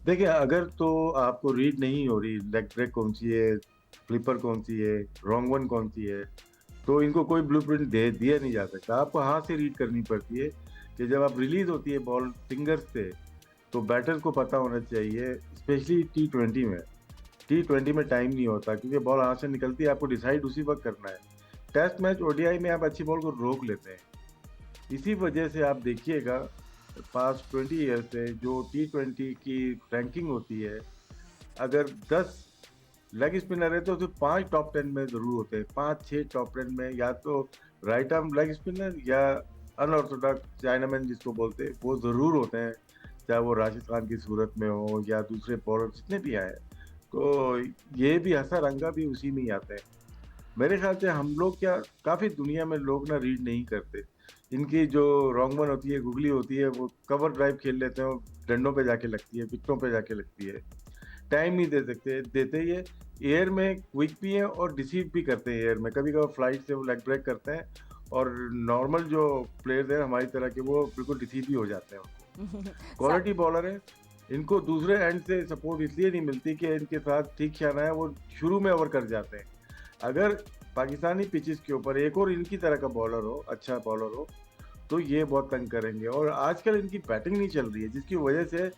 देखिए, अगर तो आपको रीड नहीं हो रही लेग ब्रेक कौन सी है, फ्लिपर कौन सी है, रॉन्ग वन कौन सी है, तो इनको कोई ब्लूप्रिंट दे दिया नहीं जा सकता। आपको हाथ से रीड करनी पड़ती है कि जब आप रिलीज होती है बॉल फिंगर्स से, तो बैटर को पता होना चाहिए, स्पेशली T20 में। T20 में टाइम नहीं होता क्योंकि बॉल हाथ से निकलती है, आपको डिसाइड उसी वक्त करना है। टेस्ट मैच, ओडीआई में आप अच्छी बॉल को रोक लेते हैं। इसी वजह से आप देखिएगा, पास्ट 20 ईयर से जो T20 की रैंकिंग होती है, अगर 10 लेग स्पिनर है तो उसमें 5 टॉप 10 में जरूर होते हैं। 5-6 टॉप 10 में या तो राइट आर्म लेग स्पिनर या अनऑर्थोडॉक्स चाइनामैन जिसको बोलते हैं, वो जरूर होते हैं। चाहे वो राशिद खान की सूरत में हो या दूसरे बॉलर जितने भी आए, तो ये भी हसन रंगा भी उसी में ही आते हैं। मेरे ख्याल से हम लोग क्या, काफी दुनिया में लोग ना रीड नहीं करते। इनकी जो रॉन्ग वन होती है, गुगली होती है, वो कवर ड्राइव खेल लेते हैं, डंडों पे जाके लगती है, विकेटों पे जाके लगती है। टाइम नहीं दे सकते, देते ये एयर में क्विक भी है और डिसीव भी करते हैं। एयर में कभी कभी फ्लाइट से वो लेग ब्रेक करते हैं, और नॉर्मल जो प्लेयर्स हैं हमारी तरह के, वो बिल्कुल डिसीव भी हो जाते हैं उनको। सा- क्वालिटी बॉलर है। इनको दूसरे एंड से सपोर्ट इसलिए नहीं मिलती कि इनके साथ ठीक शाना है, वो शुरू में ओवर कर जाते हैं। अगर पाकिस्तानी पिचेस के ऊपर एक और इनकी तरह का बॉलर हो, अच्छा बॉलर हो, तो ये बहुत तंग करेंगे। और आजकल इनकी बैटिंग नहीं चल रही है, जिसकी वजह से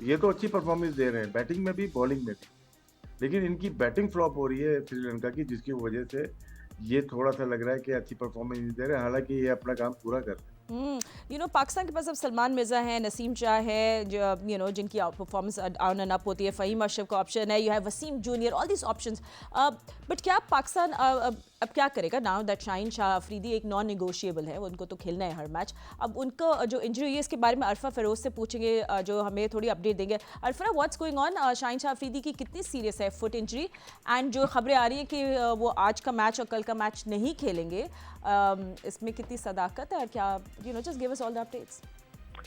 ये तो अच्छी परफॉर्मेंस दे रहे हैं बैटिंग में भी, बॉलिंग में भी, लेकिन इनकी बैटिंग फ्लॉप हो रही है श्रीलंका की, जिसकी वजह से ये थोड़ा सा लग रहा है कि अच्छी परफॉर्मेंस नहीं दे रहे, हालांकि ये अपना काम पूरा कर रहे हैं। पाकिस्तान के पास अब सलमान मिर्ज़ा है, नसीम शाह है, जो जिनकी परफॉर्मेंस ऑन एंड अप होती है, फ़हीम अशरफ का ऑप्शन है, you have Wasim junior, all this options. But क्या पाकिस्तान अब क्या करेगा नाउ दैट शाहीन शाह अफरीदी एक नॉन निगोशिएबल है, उनको तो खेलना है हर मैच। अब उनको जो इंजरी हुई है इसके बारे में अरफा फिरोज से पूछेंगे, जो हमें थोड़ी अपडेट देंगे। Arfa, what's going on? Shaheen Shah Afridi की कितनी सीरियस है फुट इंजरी? एंड जो खबरें आ रही हैं कि वो आज का मैच और कल का मैच नहीं खेलेंगे, इसमें कितनी सदाकत है? और क्या, just give us all the updates.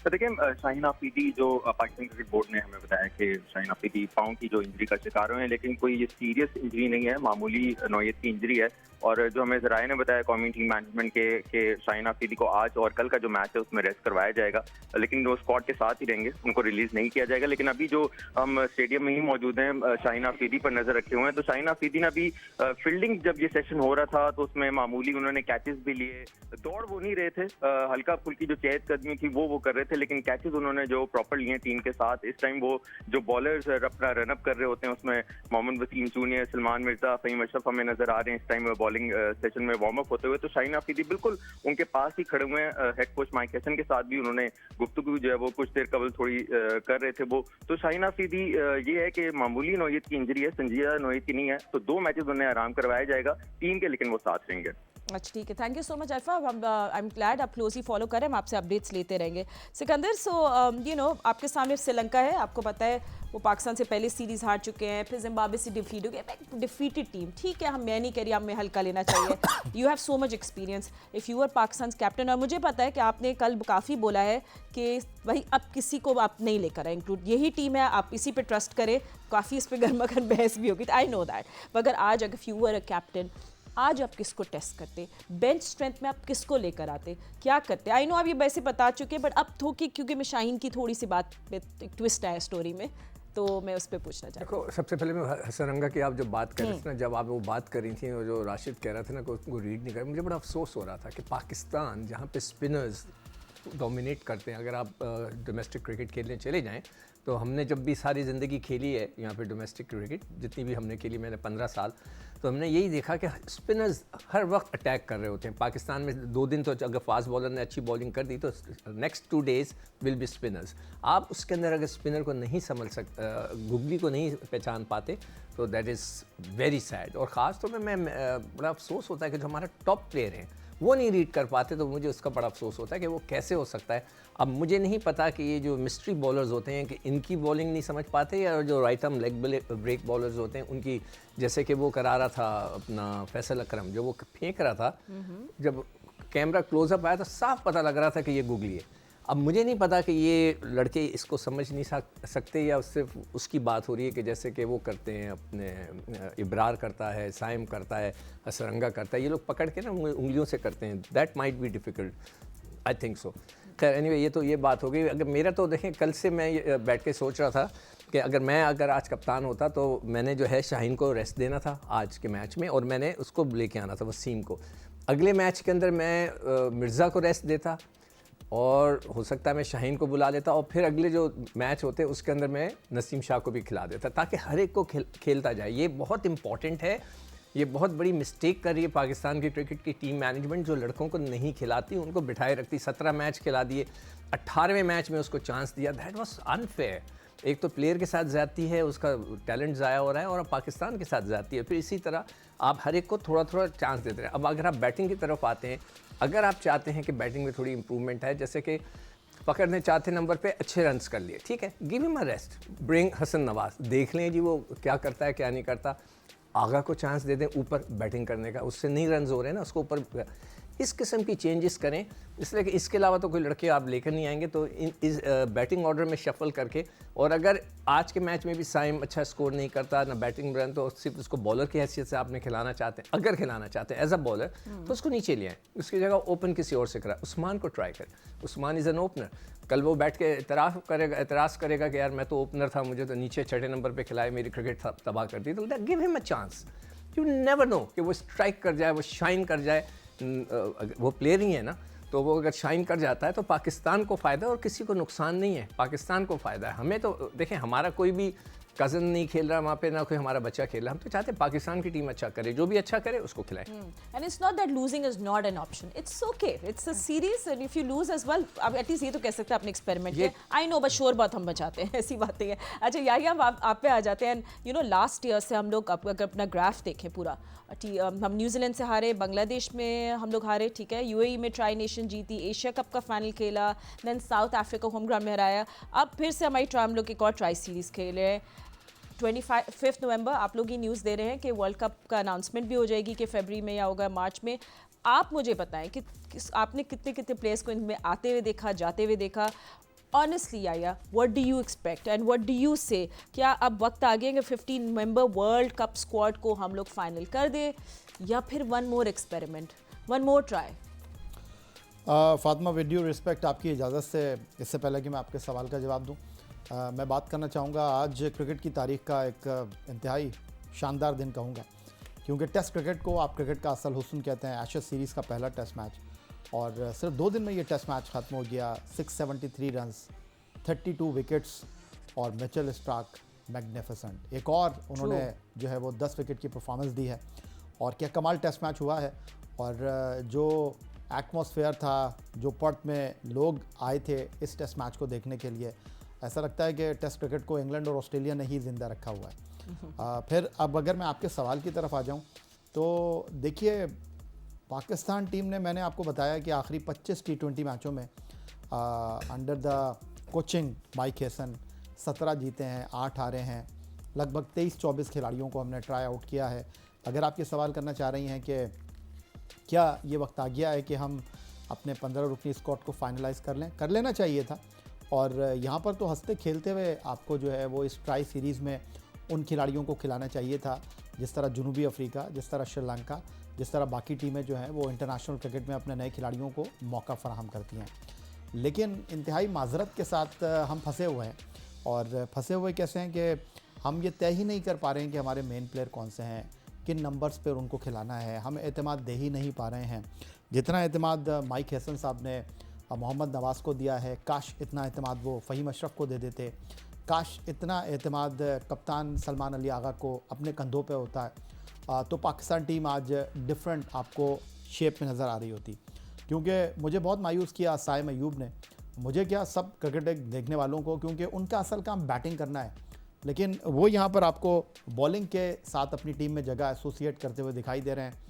तो देखिए, शाहीन आफरीदी जो पाकिस्तान क्रिकेट बोर्ड ने हमें बताया कि शाहीन आफरीदी पाँव की जो इंजरी का शिकार हुए हैं, लेकिन कोई ये सीरियस इंजरी नहीं है, मामूली नौयत की इंजरी है। और जो हमें जराए ने बताया कौमी टीम मैनेजमेंट के शाहीन आफरीदी को आज और कल का जो मैच है उसमें रेस्ट करवाया जाएगा, लेकिन वो स्क्वाड के साथ ही रहेंगे, उनको रिलीज नहीं किया जाएगा। लेकिन अभी जो हम स्टेडियम में ही मौजूद हैं, शाहीन आफरीदी पर नजर रखे हुए हैं। तो शाहीन आफरीदी ने अभी फील्डिंग, जब ये सेशन हो रहा था तो उसमें मामूली उन्होंने कैचेस भी लिए, दौड़ वो नहीं रहे थे, हल्का फुल्की जो चहलकदमी थी वो कर रहे थे, लेकिन कैचेस उन्होंने जो प्रॉपर लिए टीम के साथ। इस टाइम वो जो बॉलर्स अपना रनअप कर रहे होते हैं उसमें मोहम्मद वसीम जूनियर, सलमान मिर्जा, फ़हीम अशरफ हमें नजर आ रहे हैं इस टाइम बॉलिंग सेशन में वार्म अप होते हुए। तो शाहीन आफरीदी बिल्कुल उनके पास ही खड़े हुए हैं। हेड कोच माइक हैसन के साथ भी उन्होंने गुफ्तगू जो है वो कुछ देर कबल थोड़ी कर रहे थे वो। तो शाहीन आफरीदी ये है कि मामूली नौयत की इंजरी है, संजीदा नौयत की नहीं है, तो 2 मैचेस उन्हें आराम करवाया जाएगा टीम के, लेकिन वो साथ रहेंगे। अच्छा, ठीक है, thank you so much Arfa. I am glad आप क्लोजली फॉलो करें, हम आपसे अपडेट्स लेते रहेंगे। सिकंदर, सो आपके सामने श्रीलंका है, आपको पता है वो पाकिस्तान से पहले सीरीज हार चुके हैं, फिर जिम्बाब्वे से डिफीट हो गए। डिफीटेड टीम, ठीक है, मैं नहीं कह रही आप में हल्का लेना चाहिए, you have so much experience if you are Pakistan captain. और मुझे पता है कि आपने कल काफ़ी बोला है कि भाई अब किसी को आप नहीं लेकर आए इंक्लूड, यही टीम है, आप इसी पे ट्रस्ट करें। काफ़ी इस पर गर्मा गर्म बहस भी होगी, आई नो दैट। मगर आज अगर यू आर अ कैप्टन, आज आप किसको टेस्ट करते? बेंच स्ट्रेंथ में आप किसको लेकर आते? क्या करते? आई नो आप ये वैसे बता चुके हैं, बट अब तो क्योंकि मैं शाहीन की थोड़ी सी बात पे एक ट्विस्ट आया स्टोरी में, तो मैं उस पर पूछना चाहती हूँ। देखो, सबसे पहले मैं हसन रंगा की आप जब बात कर रही थी ना, जब आप वो बात कर रही थी और जो राशिद कह रहा था ना कि उसको रीड नहीं कर, मुझे बड़ा अफसोस हो रहा था कि पाकिस्तान जहाँ पे स्पिनर्स डोमिनेट करते हैं, अगर आप डोमेस्टिक क्रिकेट खेलने चले जाएं, तो हमने जब भी सारी ज़िंदगी खेली है यहाँ पे डोमेस्टिक क्रिकेट, जितनी भी हमने खेली, मैंने 15 साल, तो हमने यही देखा कि स्पिनर्स हर वक्त अटैक कर रहे होते हैं। पाकिस्तान में 2 दिन तो अगर फास्ट बॉलर ने अच्छी बॉलिंग कर दी तो next 2 days will be spinners. आप उसके अंदर अगर स्पिनर को नहीं समझ गुगली को नहीं पहचान पाते, तो दैट इज़ वेरी सैड। और ख़ास तौर पर मैं बड़ा अफसोस होता है कि जो हमारा टॉप प्लेयर हैं वो नहीं रीड कर पाते, तो मुझे उसका बड़ा अफसोस होता है कि वो कैसे हो सकता है। अब मुझे नहीं पता कि ये जो मिस्ट्री बॉलर्स होते हैं कि इनकी बॉलिंग नहीं समझ पाते, या जो right arm leg break bowlers होते हैं उनकी, जैसे कि वो करा रहा था अपना फैसल अकरम, जो वो फेंक रहा था, जब कैमरा क्लोजअप आया तो साफ पता लग रहा था कि ये गुगली है। अब मुझे नहीं पता कि ये लड़के इसको समझ नहीं सकते, या सिर्फ उसकी बात हो रही है कि जैसे कि वो करते हैं अपने इब्रार करता है, साइम करता है, हसरंगा करता है, ये लोग पकड़ के ना उंगलियों से करते हैं। That might be difficult, I think so. खैर एनीवे, ये तो ये बात हो गई। अगर मेरा तो देखें, कल से मैं बैठ के सोच रहा था कि अगर आज कप्तान होता तो मैंने जो है शाहीन को रेस्ट देना था आज के मैच में, और मैंने उसको लेके आना था वसीम को। अगले मैच के अंदर मैं मिर्ज़ा को रेस्ट देता, और हो सकता है मैं शाहीन को बुला लेता, और फिर अगले जो मैच होते उसके अंदर मैं नसीम शाह को भी खिला देता, ताकि हर एक को खेलता जाए। ये बहुत इंपॉर्टेंट है। ये बहुत बड़ी मिस्टेक कर रही है पाकिस्तान की क्रिकेट की टीम मैनेजमेंट, जो लड़कों को नहीं खिलाती, उनको बिठाए रखती। 17 मैच खिला दिए, 18वें मैच में उसको चांस दिया, दैट वाज अनफेयर। एक तो प्लेयर के साथ ज़्यादती है, उसका टैलेंट ज़ाया हो रहा है, और अब पाकिस्तान के साथ ज़्यादती है। फिर इसी तरह आप हर एक को थोड़ा थोड़ा चांस देते रहे। अब अगर आप बैटिंग की तरफ आते हैं, अगर आप चाहते हैं कि बैटिंग में थोड़ी इंप्रूवमेंट है, जैसे कि फ़खर ने चौथे नंबर पे अच्छे रन्स कर लिए, ठीक है, give him a rest, bring Hasan Nawaz, देख लें जी वो क्या करता है क्या नहीं करता। आगा को चांस दे दें ऊपर बैटिंग करने का, उससे नहीं रन्स हो रहे हैं ना, उसको ऊपर इस किस्म की चेंजेस करें। इसलिए कि इसके अलावा तो कोई लड़के आप लेकर नहीं आएंगे, तो इस बैटिंग ऑर्डर में शफल करके, और अगर आज के मैच में भी साइम अच्छा स्कोर नहीं करता ना बैटिंग रन, तो सिर्फ उसको बॉलर की हैसियत से आपने खिलाना चाहते हैं, अगर खिलाना चाहते हैं एज अ बॉलर, तो उसको नीचे ले आएँ, उसकी जगह ओपन किसी और से कराए। उस्मान को ट्राई करें, उस्मान इज़ एन ओपनर। कल वो बैठ के एतराज़ करेगा कि यार मैं तो ओपनर था, मुझे तो नीचे 6ठे नंबर पर खिलाए, मेरी क्रिकेट तबाह कर दी, तो give him a chance. You never know कि वो स्ट्राइक कर जाए, वो शाइन कर जाए। वो प्लेयर ही है ना, तो वो अगर शाइन कर जाता है तो पाकिस्तान को फ़ायदा और किसी को नुकसान नहीं है, पाकिस्तान को फ़ायदा है। हमें तो देखें, हमारा कोई भी कज़न नहीं खेल रहा वहाँ पे, ना कोई हमारा बच्चा खेल रहा, हम तो चाहते हैं पाकिस्तान की टीम अच्छा करे, जो भी अच्छा करे उसको खिलाए। And it's not that losing is not an option. It's okay. It's a series, and if you lose as well, अब एटलीस्ट ये तो कह सकते हैं आपने एक्सपेरिमेंट किया। आई नो, बस शोर बहुत हम बचाते हैं, ऐसी बातें हैं। अच्छा याहिया, आप पे आ जाते हैं। यू नो, लास्ट ईयर से हम लोग अगर अपना ग्राफ देखें पूरा, हम न्यूजीलैंड से हारे, बांग्लादेश में हम लोग हारे, ठीक है, यूएई में ट्राई नेशन जीती, एशिया कप का फाइनल खेला, then South Africa home ground में हराया, अब फिर से हमारी हम लोग एक और ट्राई सीरीज़ खेले हैं। 25 नवंबर आप लोग ये न्यूज़ दे रहे हैं कि वर्ल्ड कप का अनाउंसमेंट भी हो जाएगी कि फरवरी में या होगा मार्च में। आप मुझे बताएं कि आपने कितने कितने प्लेयर्स को इनमें आते हुए देखा, जाते हुए देखा। ऑनेस्टली याया, what do you expect and what do you say? क्या अब वक्त आ गया कि 15 मेंबर वर्ल्ड कप स्क्वाड को हम लोग फाइनल कर दे, या फिर one more experiment, one more try? Fatima, with due respect, आपकी इजाज़त से इससे पहले कि मैं आपके सवाल का जवाब दूं, मैं बात करना चाहूँगा आज क्रिकेट की तारीख का एक इंतहाई शानदार दिन कहूँगा, क्योंकि टेस्ट क्रिकेट को आप क्रिकेट का असल हुस्न कहते हैं। एशेज़ सीरीज़ का पहला टेस्ट मैच, और सिर्फ 2 दिन में ये टेस्ट मैच ख़त्म हो गया। 673 रन्स, 32 विकेट्स, और मिचेल स्टार्क मैग्निफिसेंट, एक और उन्होंने जो है वो 10 विकेट की परफॉर्मेंस दी है। और क्या कमाल टेस्ट मैच हुआ है। और जो एटमॉस्फेयर था, जो पर्थ में लोग आए थे इस टेस्ट मैच को देखने के लिए, ऐसा लगता है कि टेस्ट क्रिकेट को इंग्लैंड और ऑस्ट्रेलिया ने ही ज़िंदा रखा हुआ है। फिर अब अगर मैं आपके सवाल की तरफ आ जाऊं, तो देखिए, पाकिस्तान टीम ने, मैंने आपको बताया कि आखिरी 25 T20 मैचों में under the coaching Mike Hesson 17 जीते हैं, 8 हारे हैं, लगभग 23-24 खिलाड़ियों को हमने ट्राई आउट किया है। अगर आप ये सवाल करना चाह रही हैं कि क्या ये वक्त आ गया है कि हम अपने 15 रुकनी स्क्वाड को फाइनलाइज़ कर लें, कर लेना चाहिए था। और यहाँ पर तो हंसते खेलते हुए आपको जो है वो इस ट्राई सीरीज़ में उन खिलाड़ियों को खिलाना चाहिए था, जिस तरह जनूबी अफ्रीका, जिस तरह श्रीलंका, जिस तरह बाकी टीमें जो हैं वो इंटरनेशनल क्रिकेट में अपने नए खिलाड़ियों को मौका फराहम करती हैं। लेकिन इंतहाई माजरत के साथ हम फंसे हुए हैं। और फंसे हुए कैसे हैं कि हम ये तय ही नहीं कर पा रहे हैं कि हमारे मेन प्लेयर कौन से हैं, किन नंबर्स पर उनको खिलाना है। हम एतमाद दे ही नहीं पा रहे हैं जितना एतमाद माइक हेसन साहब ने मोहम्मद नवाज़ को दिया है। काश इतना एतमाद वो फ़हीम अशरफ को दे देते, काश इतना एतमाद कप्तान सलमान अली आगा को अपने कंधों पे होता है, तो पाकिस्तान टीम आज डिफरेंट आपको शेप में नज़र आ रही होती। क्योंकि मुझे बहुत मायूस किया साइम अयूब ने, मुझे क्या सब क्रिकेट देखने वालों को, क्योंकि उनका असल काम बैटिंग करना है, लेकिन वो यहाँ पर आपको बॉलिंग के साथ अपनी टीम में जगह एसोसिएट करते हुए दिखाई दे रहे हैं।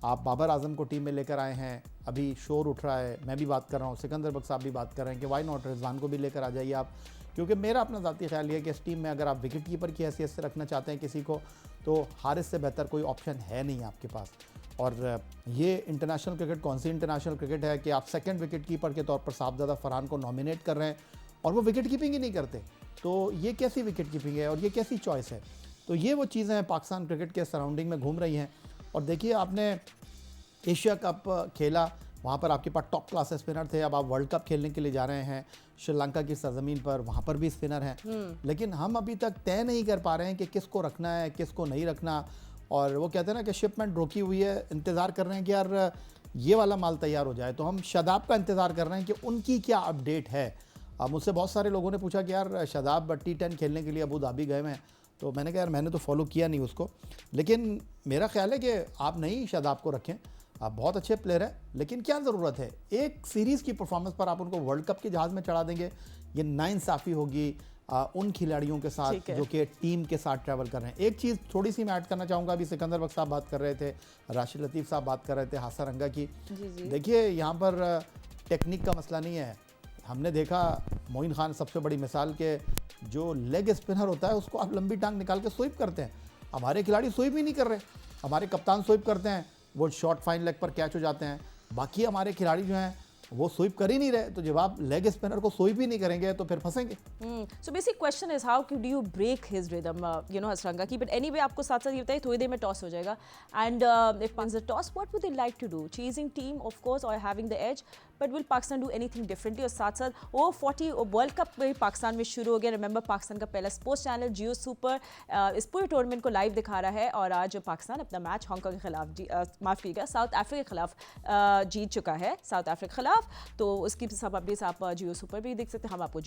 आप बाबर आजम को टीम में लेकर आए हैं, अभी शोर उठ रहा है, मैं भी बात कर रहा हूँ, सिकंदर बख्श साहब भी बात कर रहे हैं कि वाई नॉट, रिजवान को भी लेकर आ जाइए आप। क्योंकि मेरा अपना ज़ाती ख्याल ये है कि इस टीम में अगर आप विकेट कीपर की हैसियत से रखना चाहते हैं किसी को, तो हारिस से बेहतर कोई ऑप्शन है नहीं आपके पास। और ये इंटरनेशनल क्रिकेट कौन सी इंटरनेशनल क्रिकेट है कि आप सेकंड विकेट कीपर के तौर पर साहबजादा फरहान को नॉमिनेट कर रहे हैं और वो विकेट कीपिंग ही नहीं करते। तो ये कैसी विकेट कीपिंग है और ये कैसी चॉइस है? तो ये वो चीज़ें हैं पाकिस्तान क्रिकेट के सराउंडिंग में घूम रही हैं। और देखिए, आपने एशिया कप खेला, वहाँ पर आपके पास टॉप क्लास स्पिनर थे। अब आप वर्ल्ड कप खेलने के लिए जा रहे हैं श्रीलंका की सरजमीन पर, वहाँ पर भी स्पिनर हैं, लेकिन हम अभी तक तय नहीं कर पा रहे हैं कि किसको रखना है किसको नहीं रखना। और वो कहते हैं ना कि शिपमेंट रोकी हुई है, इंतज़ार कर रहे हैं कि यार ये वाला माल तैयार हो जाए। तो हम शादाब का इंतज़ार कर रहे हैं कि उनकी क्या अपडेट है। अब मुझसे बहुत सारे लोगों ने पूछा कि यार शादाब T10 खेलने के लिए अबू धाबी गए हैं, तो मैंने कहा यार मैंने तो फॉलो किया नहीं उसको, लेकिन मेरा ख्याल है कि आप नहीं शादाब को रखें। आप बहुत अच्छे प्लेयर हैं, लेकिन क्या ज़रूरत है, एक सीरीज़ की परफॉर्मेंस पर आप उनको वर्ल्ड कप के जहाज़ में चढ़ा देंगे, ये नाइंसाफ़ी होगी उन खिलाड़ियों के साथ जो कि टीम के साथ ट्रैवल कर रहे हैं। एक चीज़ थोड़ी सी मैं ऐड करना चाहूँगा, अभी सिकंदर बख्श साहब बात कर रहे थे, राशिद लतीफ़ साहब बात कर रहे थे हासारंगा की। देखिए यहाँ पर टेक्निक का मसला नहीं है। हमने देखा मोइन खान सबसे बड़ी मिसाल के जो लेग स्पिनर होता है उसको आप लंबी टांग निकाल के स्वीप करते हैं। हमारे खिलाड़ी स्वीप ही नहीं कर रहे, हमारे कप्तान स्वीप करते हैं, वो शॉर्ट फाइन लेग पर कैच हो जाते हैं। बाकी हमारे खिलाड़ी जो हैं वो स्वीप कर ही नहीं रहे। तो जब आप लेग स्पिनर को स्वीप ही नहीं करेंगे तो फिर फंसेंगे। So basic question is how do you break his rhythm, Hasranga ki? But anyway, आपको साथ साथ ये बताइए, थोड़ी देर में टॉस हो जाएगा, and if wins the toss, what would they like to do? Chasing team, of course, or having the edge, but will Pakistan do anything differently? और साथ साथ O40 वर्ल्ड कप में पाकिस्तान में शुरू हो गया। रिमेंबर पाकिस्तान का पहला स्पोर्ट्स चैनल जियो सुपर इस पूरे टूर्नामेंट को लाइव दिखा रहा है, और आज पाकिस्तान अपना मैच हांगकांग के खिलाफ माफ़ कीजिएगा साउथ अफ्रीका के खिलाफ जीत चुका है, साउथ अफ्रीका के खिलाफ। तो उसकी सब अपडेट्स आप जियो सुपर भी देख सकते हैं। हम आपको